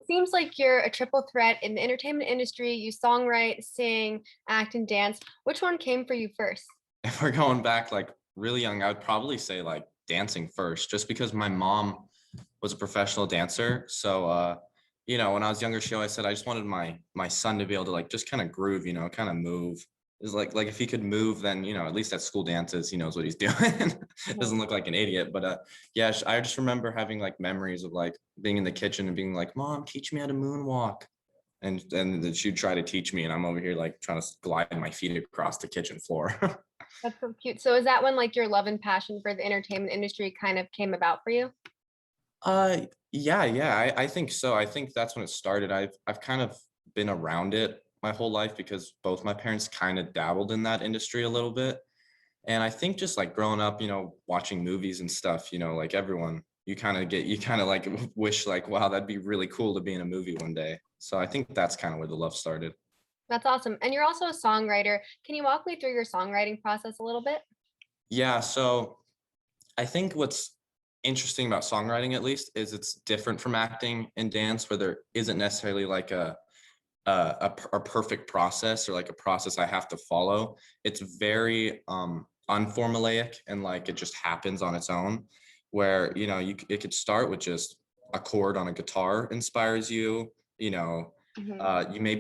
Seems like you're a triple threat in the entertainment industry. You songwrite, sing, act, and dance. Which one came for you first? If we're going back like really young, I would probably say like dancing first, just because my mom was a professional dancer. So when I was younger, she always said I just wanted my son to be able to like just kind of groove, kind of move. Is like if he could move, then at least at school dances, he knows what he's doing. Mhm. Doesn't look like an idiot. But yeah, I just remember having like memories of like being in the kitchen and being like, "Mom, teach me how to moonwalk." And then she'd try to teach me, and I'm over here like trying to glide my feet across the kitchen floor. That's so cute. So is that when like your love and passion for the entertainment industry kind of came about for you? Yeah, I think so. I think that's when it started. I've kind of been around it my whole life because both my parents kind of dabbled in that industry a little bit. And I think just like growing up, watching movies and stuff, like everyone, you kind of like wish like, wow, that'd be really cool to be in a movie one day. So I think that's kind of where the love started. That's awesome. And you're also a songwriter. Can you walk me through your songwriting process a little bit? Yeah, so I think what's interesting about songwriting, at least, is it's different from acting and dance, where there isn't necessarily like a perfect process or like a process I have to follow. It's very unformulaic and like it just happens on its own. Where it could start with just a chord on a guitar inspires you. Mhm.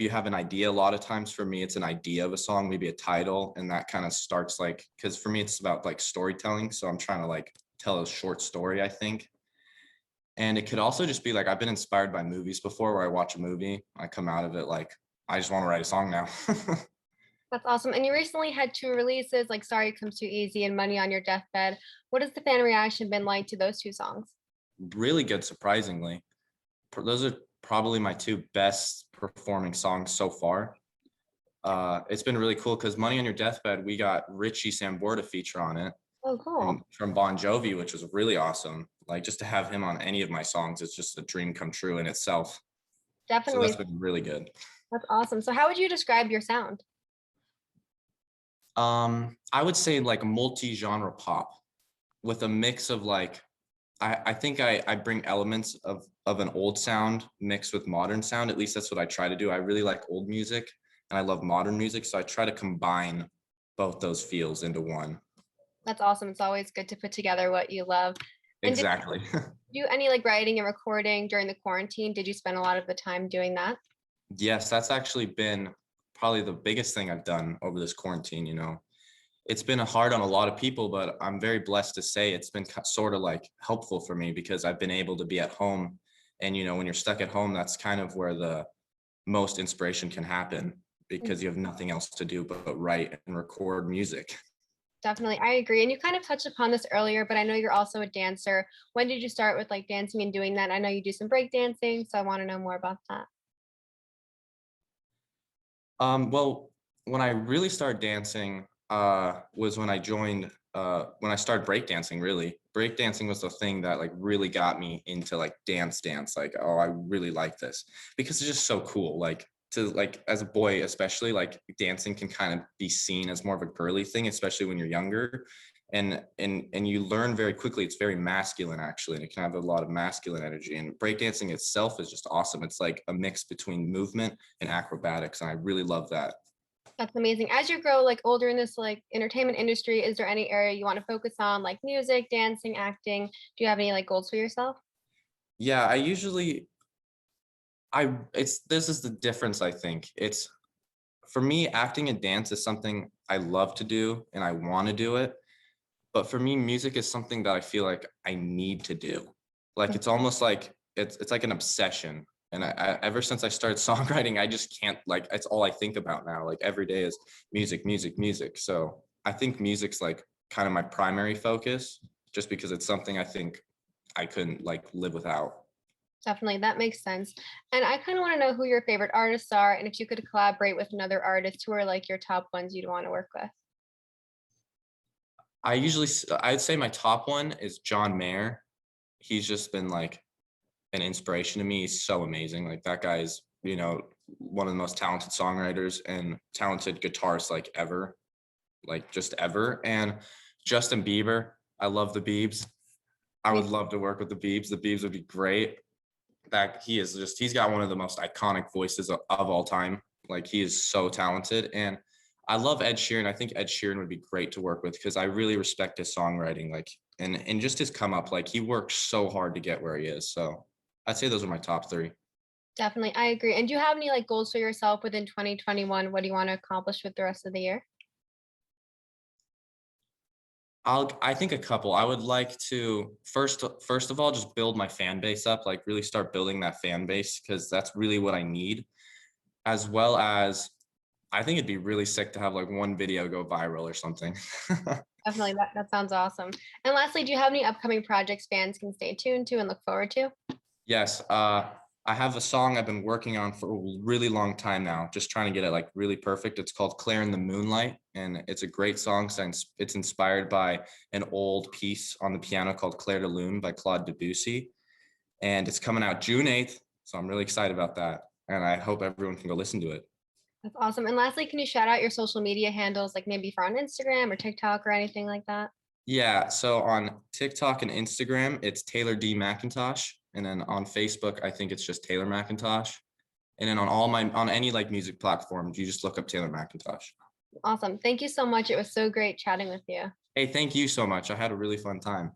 You have an idea. A lot of times for me, it's an idea of a song, maybe a title, and that kind of starts like because for me it's about like storytelling. So I'm trying to like tell a short story, I think. And it could also just be like I've been inspired by movies before where I watch a movie, I come out of it like I just want to write a song now. That's awesome. And you recently had two releases like Sorry It Comes Too Easy and Money on Your Deathbed. What has the fan reaction been like to those two songs? Really good, surprisingly. Those are probably my two best performing songs so far. It's been really cool because Money on Your Deathbed, we got Richie Sambora to feature on it Oh, cool. from Bon Jovi, which was really awesome. Like just to have him on any of my songs, it's just a dream come true in itself. So that's Definitely. been really good. That's awesome. So how would you describe your sound? I would say like multi-genre pop with a mix of like I think I bring elements of an old sound mixed with modern sound. At least that's what I try to do. I really like old music and I love modern music, so I try to combine both those feels into one. That's awesome. It's always good to put together what you love. And did Exactly. you do any like writing and recording during the quarantine? Did you spend a lot of the time doing that? Yes, that's actually been probably the biggest thing I've done over this quarantine, It's been hard on a lot of people, but I'm very blessed to say it's been sort of like helpful for me because I've been able to be at home. And, when you're stuck at home, that's kind of where the most inspiration can happen Mm. because you have nothing else to do but write and record music. Definitely. I agree. And you kind of touched upon this earlier, but I know you're also a dancer. When did you start with like dancing and doing that? I know you do some break dancing, so I want to know more about that. Well, when I really started dancing was when I started breakdancing, really. Breakdancing was the thing that like really got me into like dance. Like, oh, I really like this because it's just so cool. Like to like as a boy, especially like dancing can kind of be seen as more of a girly thing, especially when you're younger. And you learn very quickly it's very masculine actually, and it can have a lot of masculine energy. And breakdancing itself is just awesome. It's like a mix between movement and acrobatics, and I really love that. That's amazing. As you grow like older in this like entertainment industry, is there any area you want to focus on, like music, dancing, acting? Do you have any like goals for yourself? Yeah, I usually I it's this is the difference, I think. It's for me, acting and dance is something I love to do and I want to do it. But for me, music is something that I feel like I need to do. Like it's almost like it's like an obsession. And ever since I started songwriting, I just can't like it's all I think about now. Like every day is music, music, music. So I think music's like kind of my primary focus, just because it's something I think I couldn't like live without. Definitely, that makes sense. And I kind of want to know who your favorite artists are, and if you could collaborate with another artist, who are like your top ones you'd want to work with. I'd say my top one is John Mayer. He's just been like an inspiration to me. He's so amazing. Like that guy's, one of the most talented songwriters and talented guitarists like ever, like just ever. And Justin Bieber, I love the Biebs. I would love to work with the Biebs. The Biebs would be great. that he's got one of the most iconic voices of all time. Like he is so talented. And I love Ed Sheeran. I think Ed Sheeran would be great to work with because I really respect his songwriting, like and just his come up. Like he worked so hard to get where he is. So I'd say those are my top three. Definitely, I agree. And do you have any like goals for yourself within 2021? What do you want to accomplish with the rest of the year? I think a couple. I would like to first of all just build my fan base up, like really start building that fan base because that's really what I need. As well as I think it'd be really sick to have like one video go viral or something. Definitely, that sounds awesome. And lastly, do you have any upcoming projects fans can stay tuned to and look forward to? Yes, I have a song I've been working on for a really long time now, just trying to get it like really perfect. It's called Claire in the Moonlight, and it's a great song since it's inspired by an old piece on the piano called Claire de Lune by Claude Debussy. And it's coming out June 8th. So I'm really excited about that. And I hope everyone can go listen to it. That's awesome. And lastly, can you shout out your social media handles, like maybe for on Instagram or TikTok or anything like that? Yeah, so on TikTok and Instagram, it's Taylor D. McIntosh. And then on Facebook, I think it's just Taylor McIntosh. And then on any like music platforms, you just look up Taylor McIntosh. Awesome. Thank you so much. It was so great chatting with you. Hey, thank you so much. I had a really fun time.